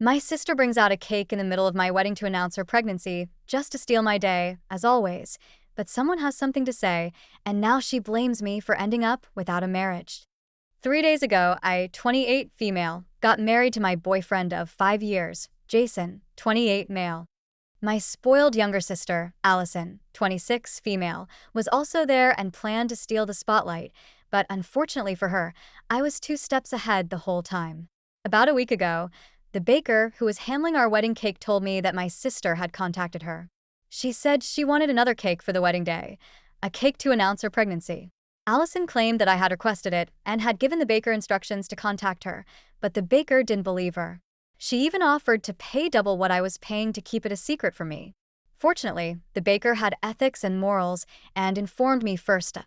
My sister brings out a cake in the middle of my wedding to announce her pregnancy, just to steal my day, as always. But someone has something to say, and now she blames me for ending up without a marriage. 3 days ago, I, 28 female, got married to my boyfriend of 5 years, Jason, 28 male. My spoiled younger sister, Allison, 26 female, was also there and planned to steal the spotlight, but unfortunately for her, I was 2 steps ahead the whole time. About a week ago, the baker who was handling our wedding cake told me that my sister had contacted her. She said she wanted another cake for the wedding day, a cake to announce her pregnancy. Allison claimed that I had requested it and had given the baker instructions to contact her, but the baker didn't believe her. She even offered to pay double what I was paying to keep it a secret from me. Fortunately, the baker had ethics and morals and informed me first.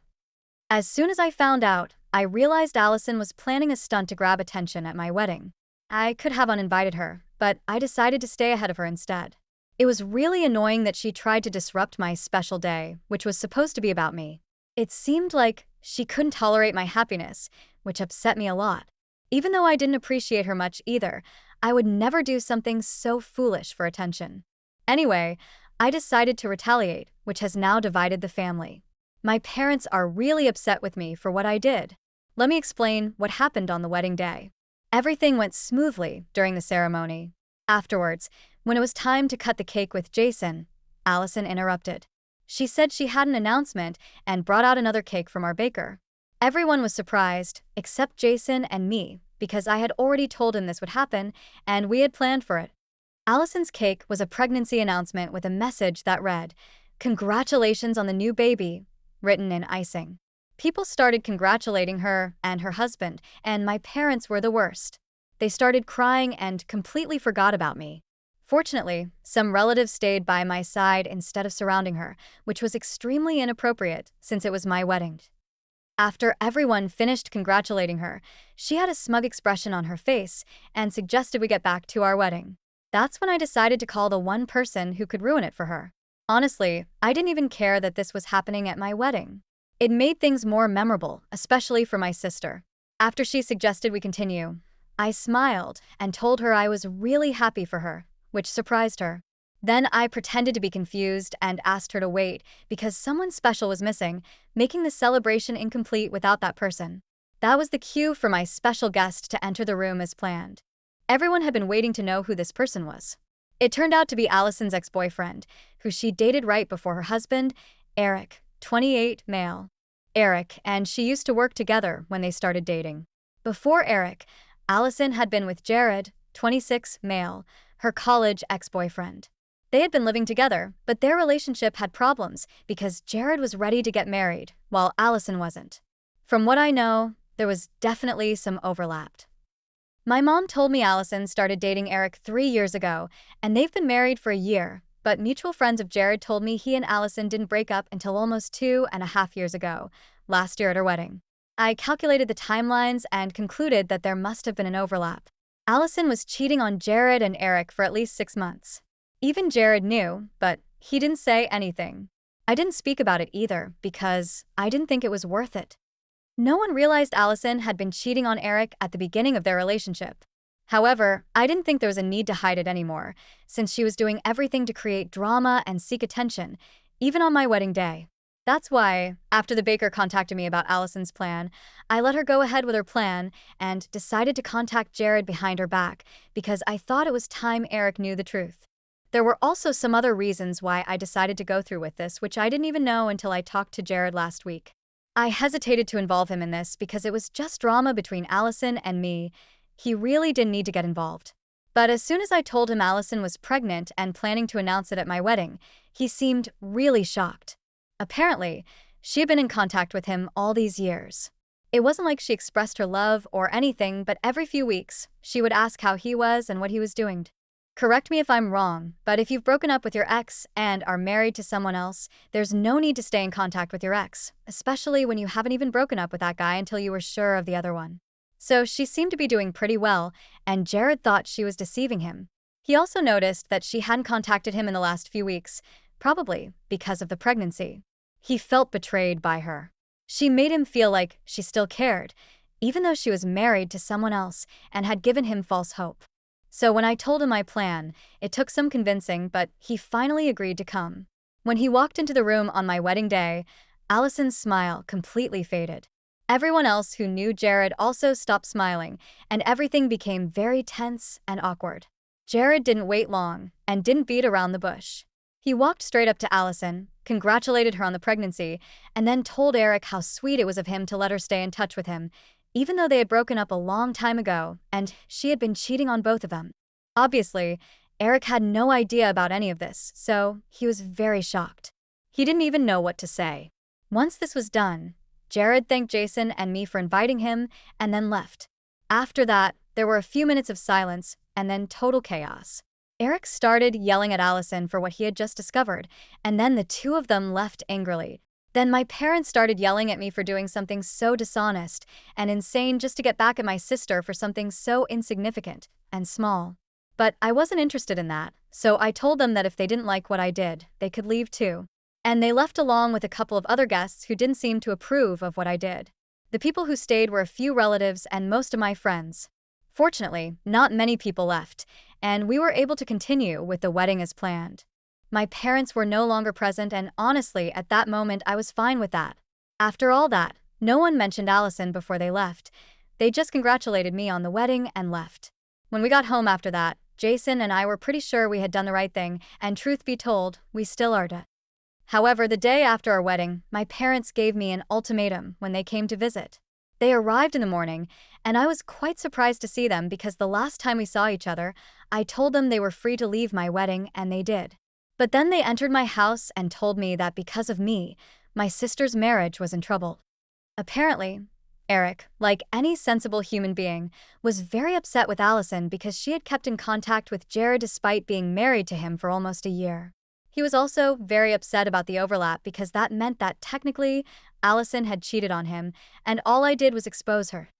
As soon as I found out, I realized Allison was planning a stunt to grab attention at my wedding. I could have uninvited her, but I decided to stay ahead of her instead. It was really annoying that she tried to disrupt my special day, which was supposed to be about me. It seemed like she couldn't tolerate my happiness, which upset me a lot. Even though I didn't appreciate her much either, I would never do something so foolish for attention. Anyway, I decided to retaliate, which has now divided the family. My parents are really upset with me for what I did. Let me explain what happened on the wedding day. Everything went smoothly during the ceremony. Afterwards, when it was time to cut the cake with Jason, Allison interrupted. She said she had an announcement and brought out another cake from our baker. Everyone was surprised, except Jason and me, because I had already told him this would happen and we had planned for it. Allison's cake was a pregnancy announcement with a message that read, "Congratulations on the new baby," written in icing. People started congratulating her and her husband, and my parents were the worst. They started crying and completely forgot about me. Fortunately, some relatives stayed by my side instead of surrounding her, which was extremely inappropriate since it was my wedding. After everyone finished congratulating her, she had a smug expression on her face and suggested we get back to our wedding. That's when I decided to call the one person who could ruin it for her. Honestly, I didn't even care that this was happening at my wedding. It made things more memorable, especially for my sister. After she suggested we continue, I smiled and told her I was really happy for her, which surprised her. Then I pretended to be confused and asked her to wait because someone special was missing, making the celebration incomplete without that person. That was the cue for my special guest to enter the room as planned. Everyone had been waiting to know who this person was. It turned out to be Allison's ex-boyfriend, who she dated right before her husband, Eric, 28 male. Eric and she used to work together when they started dating. Before Eric, Allison had been with Jared, 26 male, her college ex-boyfriend. They had been living together, but their relationship had problems because Jared was ready to get married, while Allison wasn't. From what I know, there was definitely some overlap. My mom told me Allison started dating Eric 3 years ago, and they've been married for a year, but mutual friends of Jared told me he and Allison didn't break up until almost 2.5 years ago, last year at her wedding. I calculated the timelines and concluded that there must have been an overlap. Allison was cheating on Jared and Eric for at least 6 months. Even Jared knew, but he didn't say anything. I didn't speak about it either because I didn't think it was worth it. No one realized Allison had been cheating on Eric at the beginning of their relationship. However, I didn't think there was a need to hide it anymore, since she was doing everything to create drama and seek attention, even on my wedding day. That's why, after the baker contacted me about Allison's plan, I let her go ahead with her plan and decided to contact Jared behind her back because I thought it was time Eric knew the truth. There were also some other reasons why I decided to go through with this, which I didn't even know until I talked to Jared last week. I hesitated to involve him in this because it was just drama between Allison and me. He really didn't need to get involved. But as soon as I told him Allison was pregnant and planning to announce it at my wedding, he seemed really shocked. Apparently, she had been in contact with him all these years. It wasn't like she expressed her love or anything, but every few weeks, she would ask how he was and what he was doing. Correct me if I'm wrong, but if you've broken up with your ex and are married to someone else, there's no need to stay in contact with your ex, especially when you haven't even broken up with that guy until you were sure of the other one. So she seemed to be doing pretty well, and Jared thought she was deceiving him. He also noticed that she hadn't contacted him in the last few weeks, probably because of the pregnancy. He felt betrayed by her. She made him feel like she still cared, even though she was married to someone else and had given him false hope. So when I told him my plan, it took some convincing, but he finally agreed to come. When he walked into the room on my wedding day, Allison's smile completely faded. Everyone else who knew Jared also stopped smiling, and everything became very tense and awkward. Jared didn't wait long and didn't beat around the bush. He walked straight up to Allison, congratulated her on the pregnancy, and then told Eric how sweet it was of him to let her stay in touch with him, even though they had broken up a long time ago and she had been cheating on both of them. Obviously, Eric had no idea about any of this, so he was very shocked. He didn't even know what to say. Once this was done, Jared thanked Jason and me for inviting him and then left. After that, there were a few minutes of silence and then total chaos. Eric started yelling at Allison for what he had just discovered, and then the two of them left angrily. Then my parents started yelling at me for doing something so dishonest and insane just to get back at my sister for something so insignificant and small. But I wasn't interested in that, so I told them that if they didn't like what I did, they could leave too. And they left along with a couple of other guests who didn't seem to approve of what I did. The people who stayed were a few relatives and most of my friends. Fortunately, not many people left, and we were able to continue with the wedding as planned. My parents were no longer present, and honestly, at that moment, I was fine with that. After all that, no one mentioned Allison before they left. They just congratulated me on the wedding and left. When we got home after that, Jason and I were pretty sure we had done the right thing, and truth be told, we still are. However, the day after our wedding, my parents gave me an ultimatum when they came to visit. They arrived in the morning, and I was quite surprised to see them because the last time we saw each other, I told them they were free to leave my wedding, and they did. But then they entered my house and told me that because of me, my sister's marriage was in trouble. Apparently, Eric, like any sensible human being, was very upset with Allison because she had kept in contact with Jared despite being married to him for almost a year. He was also very upset about the overlap because that meant that technically, Allison had cheated on him, and all I did was expose her.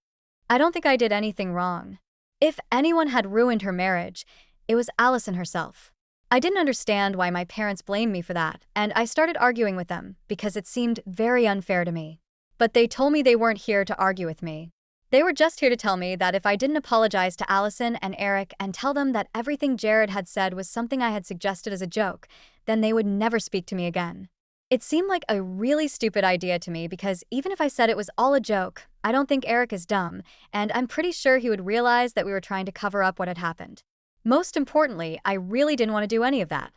I don't think I did anything wrong. If anyone had ruined her marriage, it was Allison herself. I didn't understand why my parents blamed me for that, and I started arguing with them because it seemed very unfair to me. But they told me they weren't here to argue with me. They were just here to tell me that if I didn't apologize to Allison and Eric and tell them that everything Jared had said was something I had suggested as a joke, then they would never speak to me again. It seemed like a really stupid idea to me because even if I said it was all a joke, I don't think Eric is dumb, and I'm pretty sure he would realize that we were trying to cover up what had happened. Most importantly, I really didn't want to do any of that.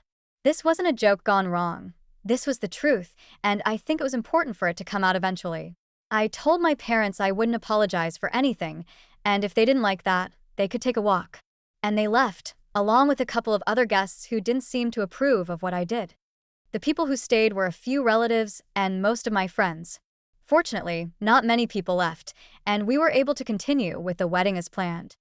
This wasn't a joke gone wrong. This was the truth, and I think it was important for it to come out eventually. I told my parents I wouldn't apologize for anything, and if they didn't like that, they could take a walk. And they left, along with a couple of other guests who didn't seem to approve of what I did. The people who stayed were a few relatives and most of my friends. Fortunately, not many people left, and we were able to continue with the wedding as planned.